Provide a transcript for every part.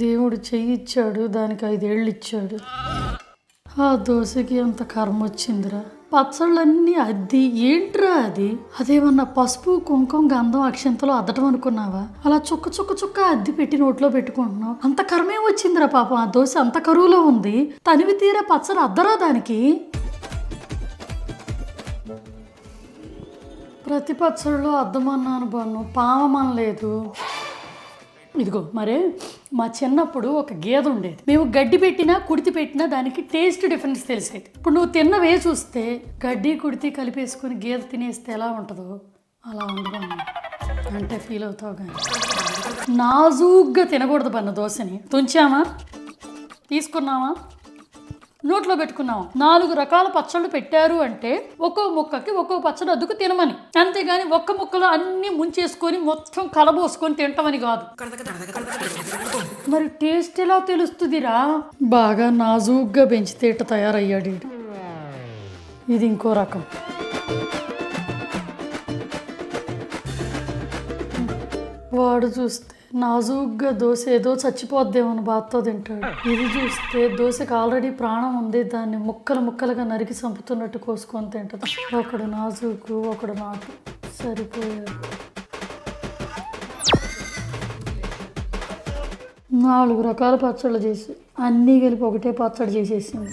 దేవుడు చెయ్యి ఇచ్చాడు, దానికి 5 ఏళ్ళు ఇచ్చాడు. ఆ దోశకి అంత కర్మ వచ్చిందిరా. పచ్చళ్ళన్నీ అద్ది ఏంట్రా అది? అదేమన్నా పసుపు కుంకుమ గంధం అక్షంతలో అద్దటం అనుకున్నావా? అలా చుక్క చుక్క చుక్క అద్ది పెట్టి నోట్లో పెట్టుకుంటున్నావు. అంత కర్మే వచ్చిందిరా పాపం. ఆ దోశ అంత కరువులో ఉంది, తనివి తీరా పచ్చడి అద్దరా దానికి? ప్రతి పచ్చడిలో అద్దమన్నాను బన్ను, పామమనలేదు. ఇదిగో మరే మా చిన్నప్పుడు ఒక గేదె ఉండేది. మేము గడ్డి పెట్టినా కుడితి పెట్టినా దానికి టేస్ట్ డిఫరెన్స్ తెలిసేది. ఇప్పుడు నువ్వు తిన్నవే చూస్తే గడ్డి కుడితి కలిపేసుకుని గేదె తినేస్తే ఎలా ఉంటుందో అలా ఉండదు అంటే ఫీల్ అవుతావు. కానీ నాజూగ్గా తినకూడదు బన్న దోశని. తుంచామా, తీసుకున్నామా, నోట్లో పెట్టుకున్నాం. 4 రకాల పచ్చళ్ళు పెట్టారు అంటే ఒక్కో ముక్కకి ఒక్కో పచ్చడి అద్దుకు తినమని, అంతేగాని ఒక్క ముక్కలో అన్ని ముంచేసుకొని మొత్తం కలబోసుకొని తింటామని కాదు. మరి టేస్ట్ ఎలా తెలుస్తుందిరా? బాగా నాజూగ్గా పెంచితే ఇట్ట తయారయ్యాడు. ఇది ఇంకో రకం. వాడు చూస్తే నాజూగ్గా దోశ ఏదో చచ్చిపోద్దేమని బాధతో తింటాడు. ఇది చూస్తే దోశకి ఆల్రెడీ ప్రాణం ఉంది, దాన్ని ముక్కలు ముక్కలుగా నరికి చంపుతున్నట్టు కోసుకొని తింటది. ఒకడు నాజూకు, ఒకడు నాటు, సరిపోయాడు. 4 రకాల పచ్చళ్ళు చేసి అన్నీ కలిపి ఒకటే పచ్చడి చేసేసింది.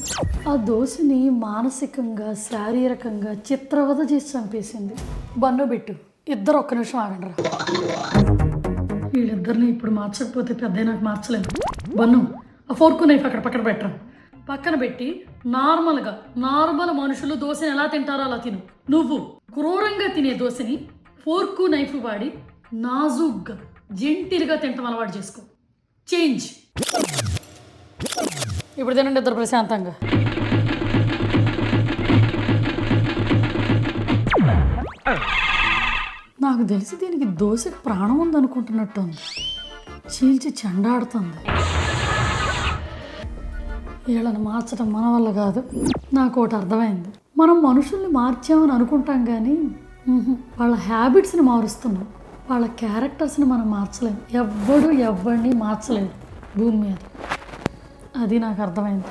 ఆ దోశని మానసికంగా శారీరకంగా చిత్రవద చేసి చంపేసింది. బన్నోబెట్టు, ఇద్దరు ఒక్క నిమిషం ఆగండి రా. వీళ్ళిద్దరిని ఇప్పుడు మార్చకపోతే పెద్ద నాకు మార్చలేను. బన్ను, ఆ ఫోర్కు నైఫ్ అక్కడ పక్కన పెట్టరా. పక్కన పెట్టి నార్మల్ మనుషులు దోశని ఎలా తింటారో అలా తిను. నువ్వు క్రూరంగా తినే దోశని ఫోర్కు నైఫ్ వాడి నాజూగ్గా జెంటిల్గా తింటాం అలవాటు చేసుకో. చేంజ్. ఇప్పుడు తినండి ఇద్దరు ప్రశాంతంగా. నాకు తెలిసి దీనికి దోశకి ప్రాణం ఉందనుకుంటున్నట్టు ఉంది. చీల్చి చెండాడుతుంది. వీళ్ళని మార్చడం మన వల్ల కాదు. నాకు ఒకటి అర్థమైంది. మనం మనుషుల్ని మార్చామని అనుకుంటాం కానీ వాళ్ళ హ్యాబిట్స్ని మారుస్తున్నాం. వాళ్ళ క్యారెక్టర్స్ని మనం మార్చలేము. ఎవరిని మార్చలేడు భూమి మీద. అది నాకు అర్థమైంది.